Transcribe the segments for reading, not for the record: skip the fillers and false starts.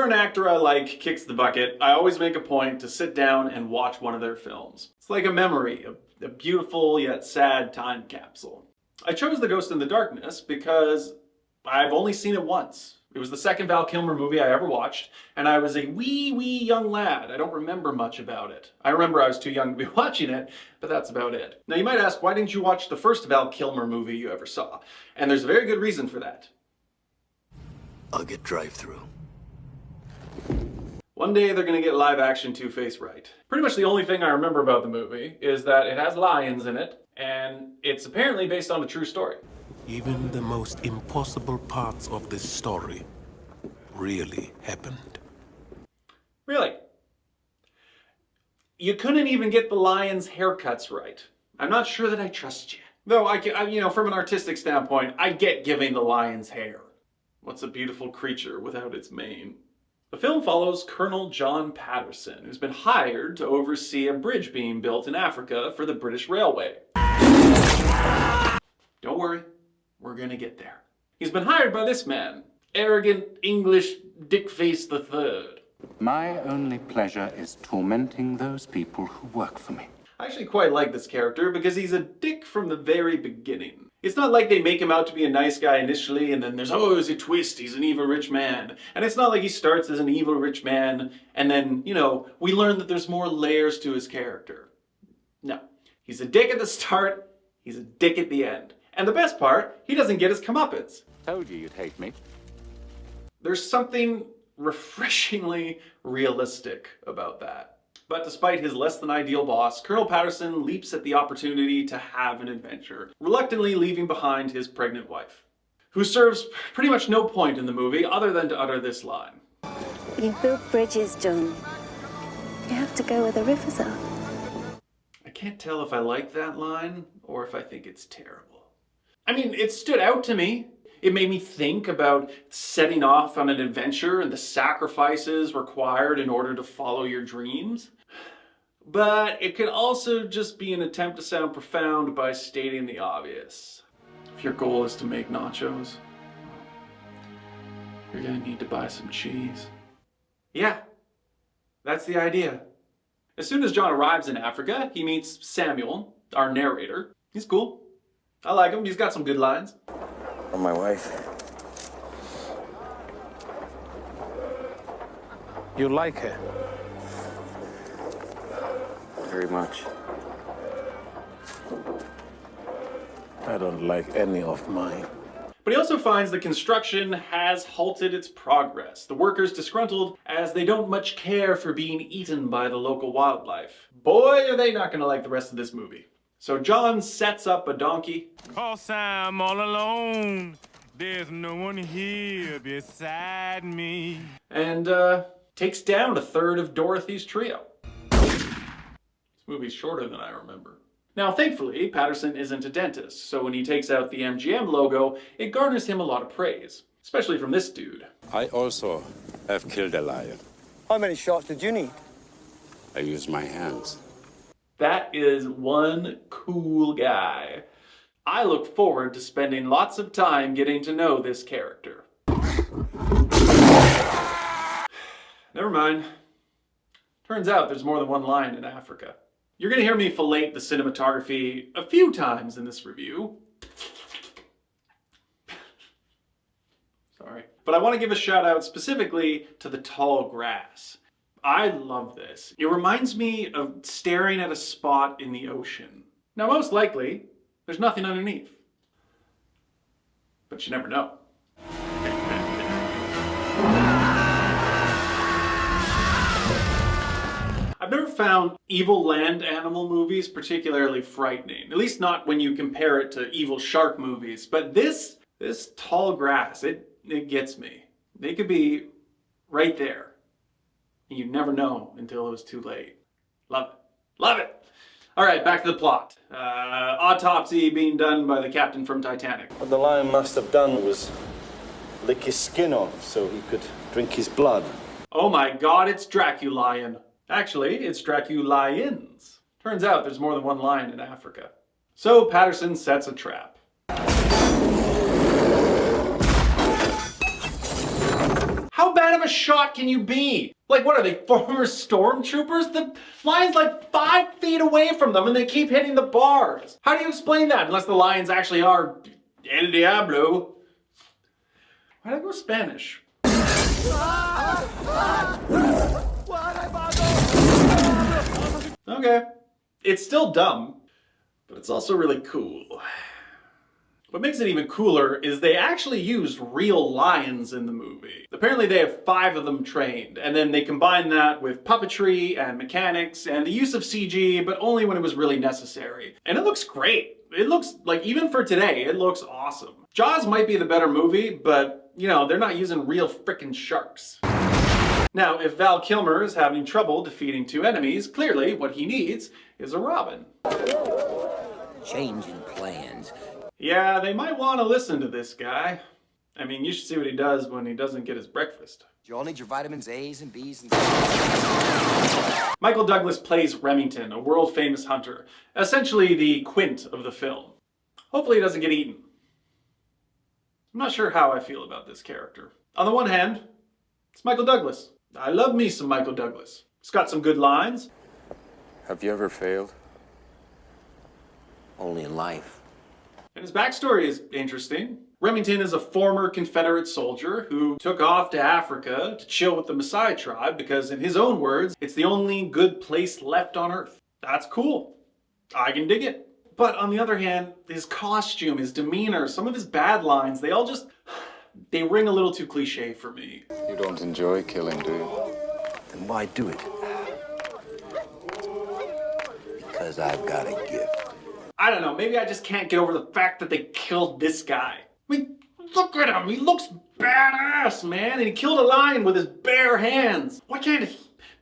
Whenever an actor I like kicks the bucket, I always make a point to sit down and watch one of their films. It's like a memory, a beautiful yet sad time capsule. I chose The Ghost in the Darkness because I've only seen it once. It was the second Val Kilmer movie I ever watched, and I was a wee young lad. I don't remember much about it. I remember I was too young to be watching it, but that's about it. Now you might ask, why didn't you watch the first Val Kilmer movie you ever saw? And there's a very good reason for that. I'll get drive-through. One day they're gonna get live action Two-Face right. Pretty much the only thing I remember about the movie is that it has lions in it, and it's apparently based on a true story. Even the most impossible parts of this story really happened. Really? You couldn't even get the lions' haircuts right. I'm not sure that I trust you. Though, from an artistic standpoint, I get giving the lions hair. What's a beautiful creature without its mane? The film follows Colonel John Patterson, who's been hired to oversee a bridge being built in Africa for the British Railway. Don't worry. We're gonna get there. He's been hired by this man, arrogant English Dickface III. My only pleasure is tormenting those people who work for me. I actually quite like this character because he's a dick from the very beginning. It's not like they make him out to be a nice guy initially and then there's always a twist, he's an evil rich man. And it's not like he starts as an evil rich man and then, we learn that there's more layers to his character. No. He's a dick at the start, he's a dick at the end. And the best part, he doesn't get his comeuppance. Told you you'd hate me. There's something refreshingly realistic about that. But despite his less than ideal boss, Colonel Patterson leaps at the opportunity to have an adventure, reluctantly leaving behind his pregnant wife, who serves pretty much no point in the movie other than to utter this line. You build bridges, John. You have to go where the rivers are. I can't tell if I like that line or if I think it's terrible. I mean, it stood out to me. It made me think about setting off on an adventure and the sacrifices required in order to follow your dreams. But it could also just be an attempt to sound profound by stating the obvious. If your goal is to make nachos, you're gonna need to buy some cheese. Yeah, that's the idea. As soon as John arrives in Africa, he meets Samuel, our narrator. He's cool. I like him, he's got some good lines. Or my wife. You like her? Very much. I don't like any of mine. But he also finds that construction has halted its progress. The workers disgruntled as they don't much care for being eaten by the local wildlife. Boy, are they not gonna like the rest of this movie. So John sets up a donkey. 'Cause I'm all alone. There's no one here beside me. And takes down a third of Dorothy's trio. This movie's shorter than I remember. Now, thankfully, Patterson isn't a dentist, so when he takes out the MGM logo, it garners him a lot of praise, especially from this dude. I also have killed a lion. How many shots did you need? I used my hands. That is one cool guy. I look forward to spending lots of time getting to know this character. Never mind. Turns out there's more than one lion in Africa. You're gonna hear me fillet the cinematography a few times in this review. Sorry. But I want to give a shout out specifically to the tall grass. I love this. It reminds me of staring at a spot in the ocean. Now, most likely, there's nothing underneath. But you never know. I've never found evil land animal movies particularly frightening. At least not when you compare it to evil shark movies. But this tall grass, it gets me. They could be right there. And you'd never know until it was too late. Love it. Love it! Alright, back to the plot. Autopsy being done by the captain from Titanic. What the lion must have done was lick his skin off so he could drink his blood. Oh my god, it's Draculion. Actually, it's Draculions. Turns out there's more than one lion in Africa. So Patterson sets a trap. How bad bad of a shot can you be? Like, what are they, former stormtroopers? The lion's like 5 feet away from them and they keep hitting the bars. How do you explain that unless the lions actually are El Diablo? Why'd I go Spanish? Okay. It's still dumb, but it's also really cool. What makes it even cooler is they actually used real lions in the movie. Apparently they have 5 of them trained, and then they combine that with puppetry and mechanics and the use of CG, but only when it was really necessary. And it looks great. It looks like, even for today, it looks awesome. Jaws might be the better movie, but you know, they're not using real frickin' sharks. Now, if Val Kilmer is having trouble defeating 2 enemies, clearly what he needs is a Robin. Changing plans. Yeah, they might want to listen to this guy. I mean, you should see what he does when he doesn't get his breakfast. You all need your vitamins A's and B's and Michael Douglas plays Remington, a world-famous hunter, essentially the Quint of the film. Hopefully he doesn't get eaten. I'm not sure how I feel about this character. On the one hand, it's Michael Douglas. I love me some Michael Douglas. He's got some good lines. Have you ever failed? only in life. And his backstory is interesting. Remington is a former Confederate soldier who took off to Africa to chill with the Maasai tribe because, in his own words, it's the only good place left on Earth. That's cool. I can dig it. But on the other hand, his costume, his demeanor, some of his bad lines, they ring a little too cliche for me. You don't enjoy killing, do you? Then why do it? Because I've got a gift. I don't know, maybe I just can't get over the fact that they killed this guy. I mean, look at him, he looks badass, man, and he killed a lion with his bare hands. Why can't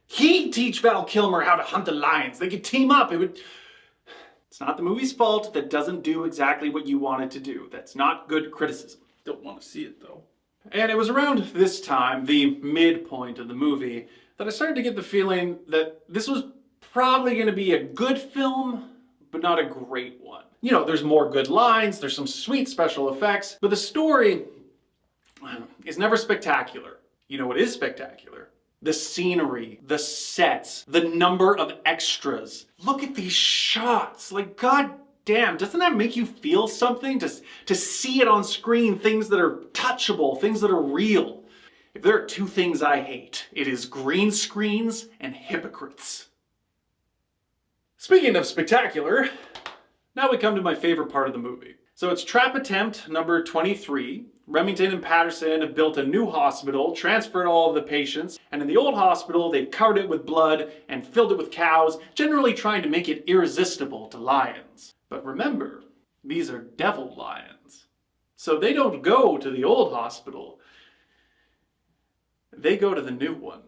he teach Val Kilmer how to hunt the lions? They could team up, It's not the movie's fault that doesn't do exactly what you want it to do. That's not good criticism. Don't want to see it, though. And it was around this time, the midpoint of the movie, that I started to get the feeling that this was probably going to be a good film, but not a great one. You know, there's more good lines, there's some sweet special effects, but the story is never spectacular. You know what is spectacular? The scenery, the sets, the number of extras. Look at these shots. Like, god damn, doesn't that make you feel something? To see it on screen, things that are touchable, things that are real. If there are two things I hate, it is green screens and hypocrites. Speaking of spectacular, now we come to my favorite part of the movie. So it's trap attempt number 23. Remington and Patterson have built a new hospital, transferred all of the patients, and in the old hospital they've covered it with blood and filled it with cows, generally trying to make it irresistible to lions. But remember, these are devil lions. So they don't go to the old hospital, they go to the new one.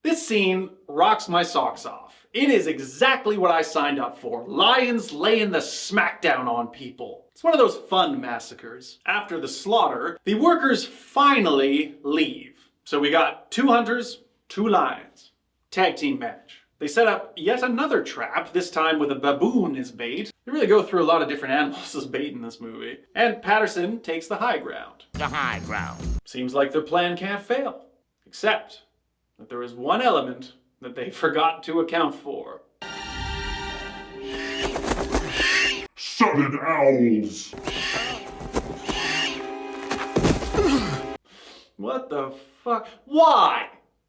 This scene rocks my socks off. It is exactly what I signed up for. Lions laying the smackdown on people. It's one of those fun massacres. After the slaughter, the workers finally leave. So we got 2 hunters, 2 lions. Tag team match. They set up yet another trap, this time with a baboon as bait. They really go through a lot of different animals as bait in this movie. And Patterson takes the high ground. The high ground. Seems like their plan can't fail. Except that there is one element that they forgot to account for. Southern owls! What the fuck? Why?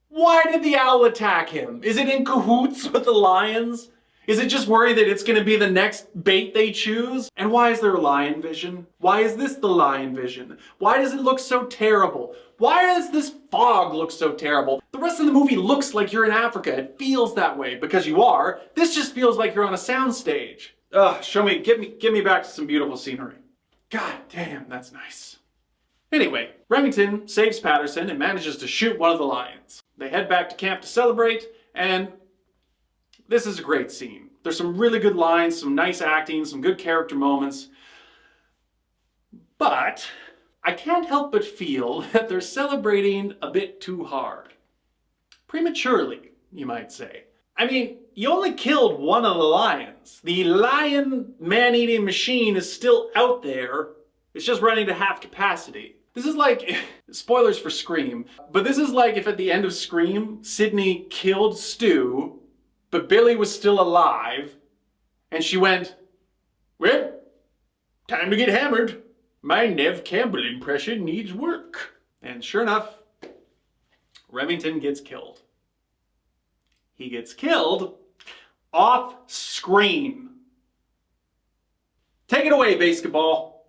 Why did the owl attack him? Is it in cahoots with the lions? Is it just worried that it's gonna be the next bait they choose? And why is there lion vision? Why is this the lion vision? Why does it look so terrible? Why does this fog look so terrible? The rest of the movie looks like you're in Africa. It feels that way because you are. This just feels like you're on a soundstage. Ugh, get me back to some beautiful scenery. God damn, that's nice. Anyway, Remington saves Patterson and manages to shoot one of the lions. They head back to camp to celebrate, and this is a great scene. There's some really good lines, some nice acting, some good character moments. But I can't help but feel that they're celebrating a bit too hard. Prematurely, you might say. I mean, you only killed one of the lions. The lion man-eating machine is still out there. It's just running to half capacity. This is like, spoilers for Scream, but this is like if at the end of Scream, Sidney killed Stu, but Billy was still alive, and she went, well, time to get hammered. My Nev Campbell impression needs work. And sure enough, Remington gets killed. He gets killed off screen. Take it away, basketball.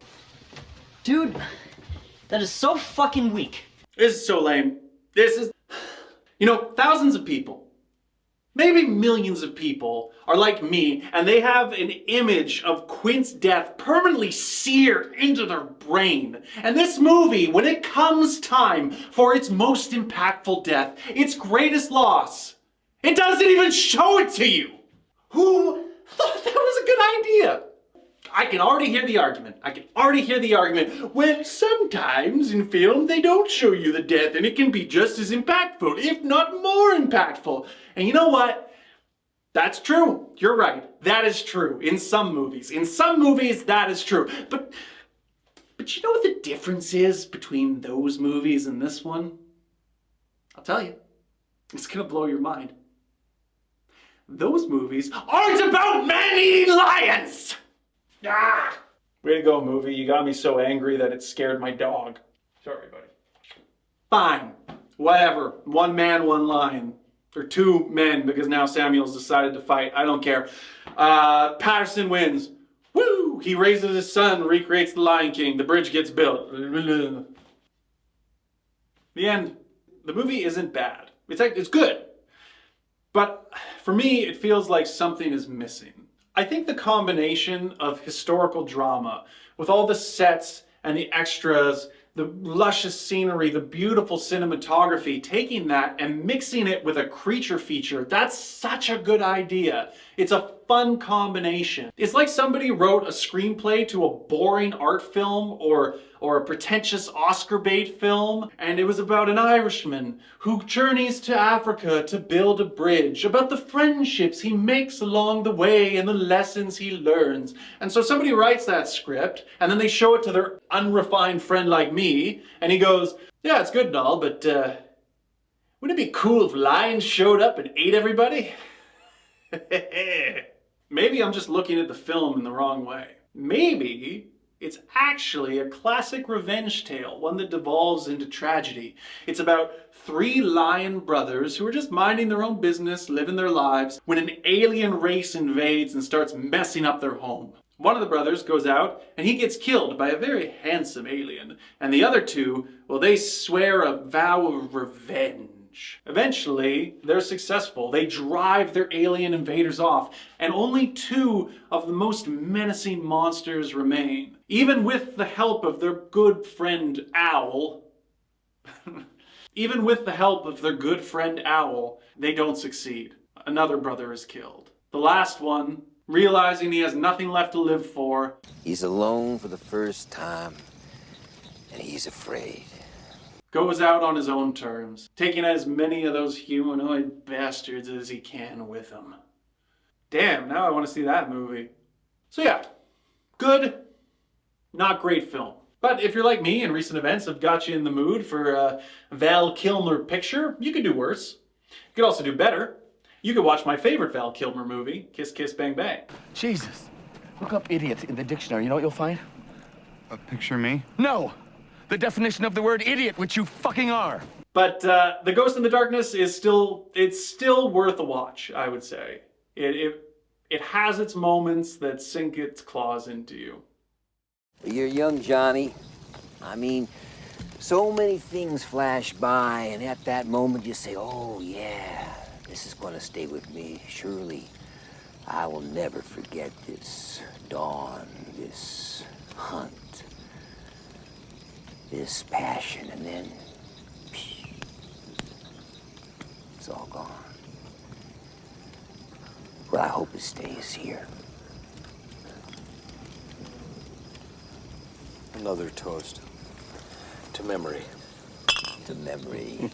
Dude, that is so fucking weak. This is so lame. This is... You know, thousands of people, maybe millions of people are like me, and they have an image of Quint's death permanently seared into their brain. And this movie, when it comes time for its most impactful death, its greatest loss, it doesn't even show it to you. Who thought that was a good idea? I can already hear the argument. Well, sometimes in film they don't show you the death and it can be just as impactful, if not more impactful. And you know what? That's true. You're right. That is true. In some movies, that is true. But you know what the difference is between those movies and this one? I'll tell you. It's gonna blow your mind. Those movies aren't about man-eating lions! Ah! Way to go, movie. You got me so angry that it scared my dog. Sorry, buddy. Fine. Whatever. One man, one lion. Or two men, because now Samuel's decided to fight. I don't care. Patterson wins. Woo! He raises his son, recreates the Lion King. The bridge gets built. The end. The movie isn't bad. It's good. But for me, it feels like something is missing. I think the combination of historical drama with all the sets and the extras, the luscious scenery, the beautiful cinematography, taking that and mixing it with a creature feature, that's such a good idea. It's a fun combination. It's like somebody wrote a screenplay to a boring art film or a pretentious Oscar bait film, and it was about an Irishman who journeys to Africa to build a bridge, about the friendships he makes along the way and the lessons he learns. And so somebody writes that script, and then they show it to their unrefined friend like me, and he goes, yeah, it's good and all, but wouldn't it be cool if lions showed up and ate everybody? Maybe I'm just looking at the film in the wrong way. Maybe it's actually a classic revenge tale, one that devolves into tragedy. It's about three lion brothers who are just minding their own business, living their lives, when an alien race invades and starts messing up their home. One of the brothers goes out and he gets killed by a very handsome alien. And the other two, well, they swear a vow of revenge. Eventually, they're successful. They drive their alien invaders off, and only two of the most menacing monsters remain. Even with the help of their good friend Owl, they don't succeed. Another brother is killed. The last one, realizing he has nothing left to live for, He's alone for the first time, and he's afraid. goes out on his own terms, taking as many of those humanoid bastards as he can with him. Damn, now I want to see that movie. So yeah, good, not great film. But if you're like me and recent events have got you in the mood for a Val Kilmer picture, you could do worse. You could also do better. You could watch my favorite Val Kilmer movie, Kiss Kiss Bang Bang. Jesus. Look up idiot in the dictionary. You know what you'll find? Picture me? No! The definition of the word idiot, which you fucking are. But The Ghost in the Darkness is still worth a watch, I would say. It has its moments that sink its claws into you. You're young, Johnny. I mean, so many things flash by, and at that moment you say, oh, yeah, this is going to stay with me, surely. I will never forget this dawn, this hunt, this passion, and then it's all gone. Well, I hope it stays here. Another toast. To memory. To memory.